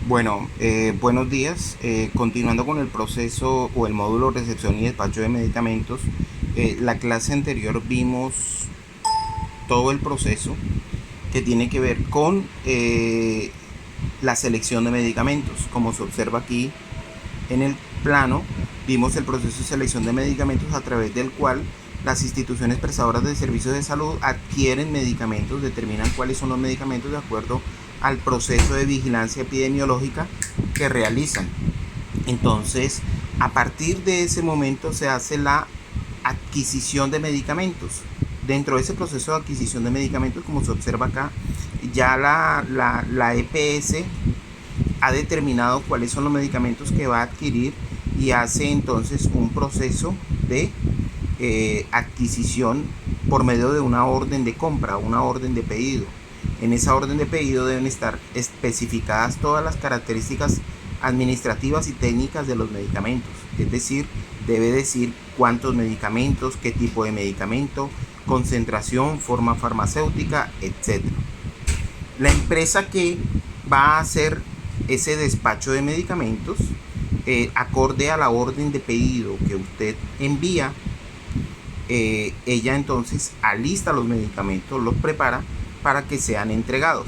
Bueno, buenos días. Continuando con el proceso o el módulo recepción y despacho de medicamentos, la clase anterior vimos todo el proceso que tiene que ver con la selección de medicamentos. Como se observa aquí en el plano, vimos el proceso de selección de medicamentos a través del cual las instituciones prestadoras de servicios de salud adquieren medicamentos, determinan cuáles son los medicamentos de acuerdo al proceso de vigilancia epidemiológica que realizan. Entonces, a partir de ese momento se hace la adquisición de medicamentos. Dentro de ese proceso de adquisición de medicamentos, como se observa acá, ya la EPS ha determinado cuáles son los medicamentos que va a adquirir y hace entonces un proceso de adquisición por medio de una orden de compra, una orden de pedido. En esa orden de pedido deben estar especificadas todas las características administrativas y técnicas de los medicamentos, es decir, debe decir cuántos medicamentos, qué tipo de medicamento, concentración, forma farmacéutica, etc. La empresa que va a hacer ese despacho de medicamentos, acorde a la orden de pedido que usted envía, ella entonces alista los medicamentos, los prepara para que sean entregados.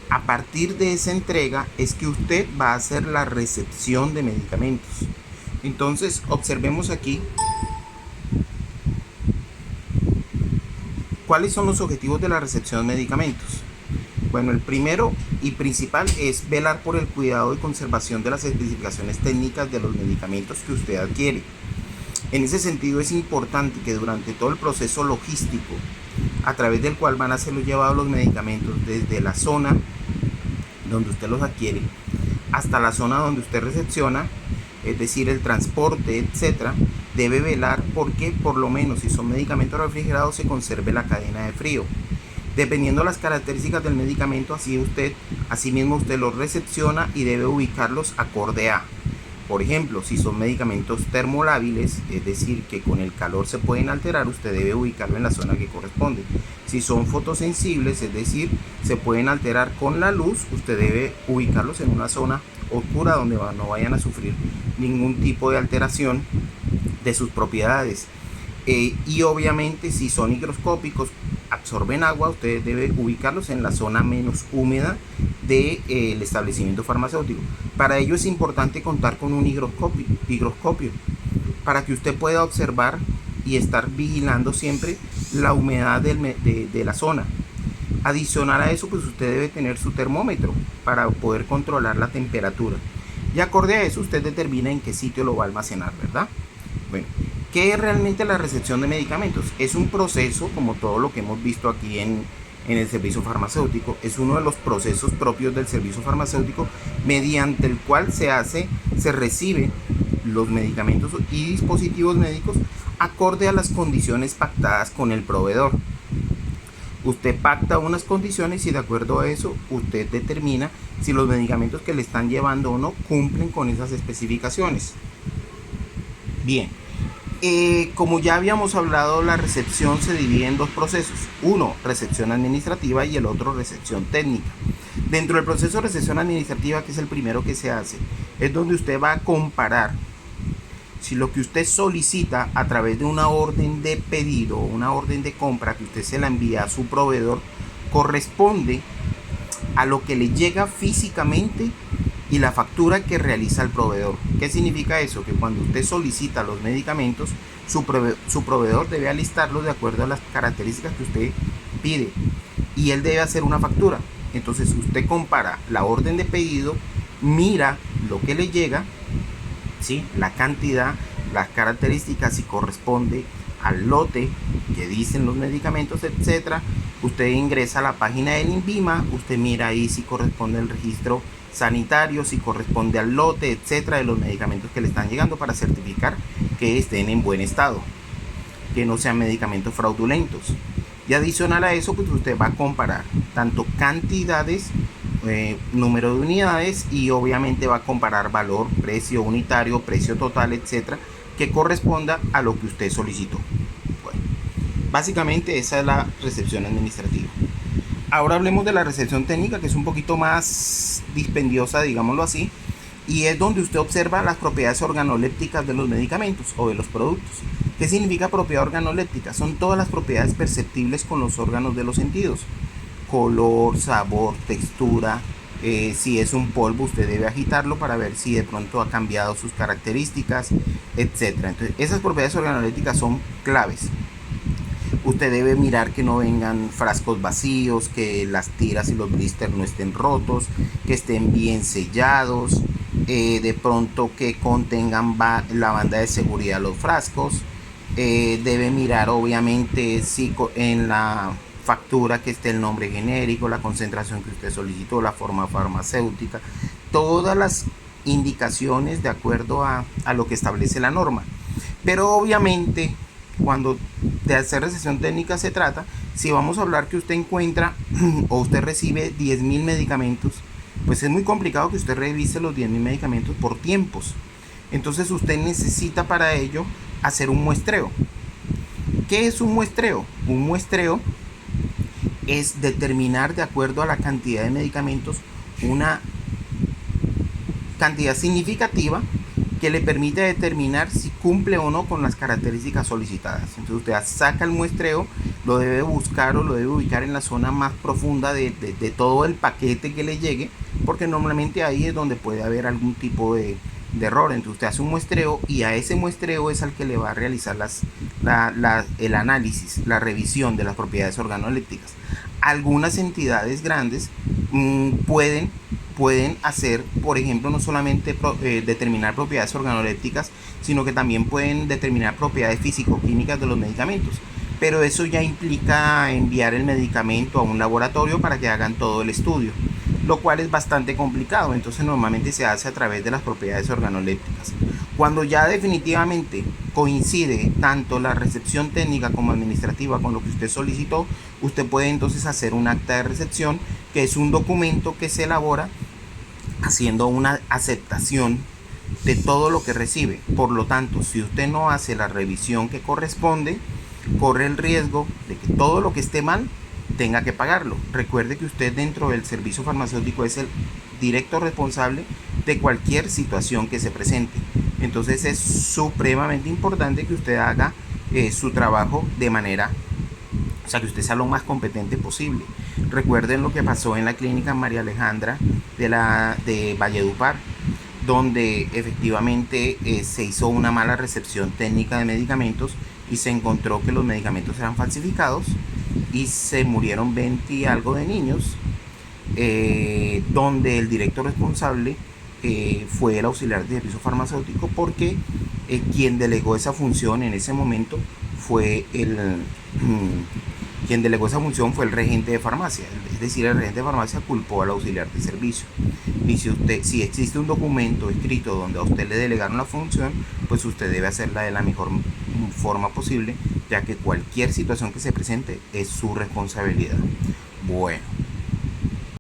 A partir de esa entrega es que usted va a hacer la recepción de medicamentos. Entonces observemos aquí cuáles son los objetivos de la recepción de medicamentos. Bueno, el primero y principal es velar por el cuidado y conservación de las especificaciones técnicas de los medicamentos que usted adquiere. En ese sentido es importante que durante todo el proceso logístico a través del cual van a ser llevados los medicamentos desde la zona donde usted los adquiere hasta la zona donde usted recepciona, es decir, el transporte, etcétera, debe velar porque por lo menos si son medicamentos refrigerados se conserve la cadena de frío. Dependiendo de las características del medicamento, asimismo usted los recepciona y debe ubicarlos acorde a. Por ejemplo, si son medicamentos termolábiles, es decir, que con el calor se pueden alterar, usted debe ubicarlo en la zona que corresponde. Si son fotosensibles, es decir, se pueden alterar con la luz, usted debe ubicarlos en una zona oscura donde no vayan a sufrir ningún tipo de alteración de sus propiedades. Y obviamente si son higroscópicos, absorben agua, usted debe ubicarlos en la zona menos húmeda del establecimiento farmacéutico. Para ello es importante contar con un higroscopio para que usted pueda observar y estar vigilando siempre la humedad de la zona. Adicional a eso, pues usted debe tener su termómetro para poder controlar la temperatura. Y acorde a eso, usted determina en qué sitio lo va a almacenar, ¿verdad? Bueno, ¿qué es realmente la recepción de medicamentos? Es un proceso, como todo lo que hemos visto aquí en el servicio farmacéutico, es uno de los procesos propios del servicio farmacéutico mediante el cual se recibe los medicamentos y dispositivos médicos acorde a las condiciones pactadas con el proveedor. Usted pacta unas condiciones y de acuerdo a eso usted determina si los medicamentos que le están llevando o no cumplen con esas especificaciones. Bien, como ya habíamos hablado, la recepción se divide en dos procesos. Uno, recepción administrativa, y el otro, recepción técnica. Dentro del proceso de recepción administrativa, que es el primero que se hace, es donde usted va a comparar si lo que usted solicita a través de una orden de pedido o una orden de compra que usted se la envía a su proveedor corresponde a lo que le llega físicamente y la factura que realiza el proveedor. ¿Qué significa eso? Que cuando usted solicita los medicamentos, su proveedor debe alistarlos de acuerdo a las características que usted pide y él debe hacer una factura. Entonces usted compara la orden de pedido, mira lo que le llega, ¿sí? La cantidad, las características, si corresponde al lote que dicen los medicamentos, etcétera. Usted ingresa a la página del INVIMA, usted mira ahí si corresponde al registro sanitario, si corresponde al lote, etcétera, de los medicamentos que le están llegando para certificar que estén en buen estado, que no sean medicamentos fraudulentos. Y adicional a eso, pues usted va a comparar tanto cantidades, número de unidades, y obviamente va a comparar valor, precio unitario, precio total, etcétera, que corresponda a lo que usted solicitó. Bueno, básicamente esa es la recepción administrativa. Ahora hablemos de la recepción técnica, que es un poquito más dispendiosa, digámoslo así, y es donde usted observa las propiedades organolépticas de los medicamentos o de los productos. ¿Qué significa propiedad organoléptica? Son todas las propiedades perceptibles con los órganos de los sentidos: color, sabor, textura. Si es un polvo, usted debe agitarlo para ver si de pronto ha cambiado sus características, etcétera. Entonces, esas propiedades organolépticas son claves. Usted debe mirar que no vengan frascos vacíos, que las tiras y los blisters no estén rotos, que estén bien sellados, de pronto que contengan la banda de seguridad los frascos. Debe mirar obviamente si en la factura que esté el nombre genérico, la concentración que usted solicitó, la forma farmacéutica, todas las indicaciones de acuerdo a lo que establece la norma. Pero obviamente, cuando de hacer recesión técnica se trata, si vamos a hablar que usted encuentra o usted recibe 10.000 medicamentos, pues es muy complicado que usted revise los 10.000 medicamentos por tiempos. Entonces usted necesita para ello hacer un muestreo. ¿Qué es un muestreo? Un muestreo es determinar, de acuerdo a la cantidad de medicamentos, una cantidad significativa que le permite determinar si cumple o no con las características solicitadas. Entonces usted saca el muestreo, lo debe buscar o lo debe ubicar en la zona más profunda de todo el paquete que le llegue, porque normalmente ahí es donde puede haber algún tipo de error. Entonces usted hace un muestreo y a ese muestreo es al que le va a realizar el análisis, la revisión de las propiedades organolépticas. Algunas entidades grandes pueden hacer, por ejemplo, no solamente determinar propiedades organolépticas, sino que también pueden determinar propiedades físico-químicas de los medicamentos. Pero eso ya implica enviar el medicamento a un laboratorio para que hagan todo el estudio, lo cual es bastante complicado. Entonces normalmente se hace a través de las propiedades organolépticas. Cuando ya definitivamente coincide tanto la recepción técnica como administrativa con lo que usted solicitó, usted puede entonces hacer un acta de recepción, que es un documento que se elabora haciendo una aceptación de todo lo que recibe. Por lo tanto, si usted no hace la revisión que corresponde, corre el riesgo de que todo lo que esté mal tenga que pagarlo. Recuerde que usted, dentro del servicio farmacéutico, es el directo responsable de cualquier situación que se presente. Entonces es supremamente importante que usted haga su trabajo de manera, o sea, que usted sea lo más competente posible. Recuerden lo que pasó en la clínica María Alejandra de Valledupar, donde efectivamente se hizo una mala recepción técnica de medicamentos y se encontró que los medicamentos eran falsificados y se murieron 20 y algo de niños, donde el directo responsable fue el auxiliar de servicio farmacéutico, porque quien delegó esa función en ese momento fue quien delegó esa función fue el regente de farmacia. Es decir, el regente de farmacia culpó al auxiliar de servicio. Y si existe un documento escrito donde a usted le delegaron la función, pues usted debe hacerla de la mejor forma posible, ya que cualquier situación que se presente es su responsabilidad. Bueno,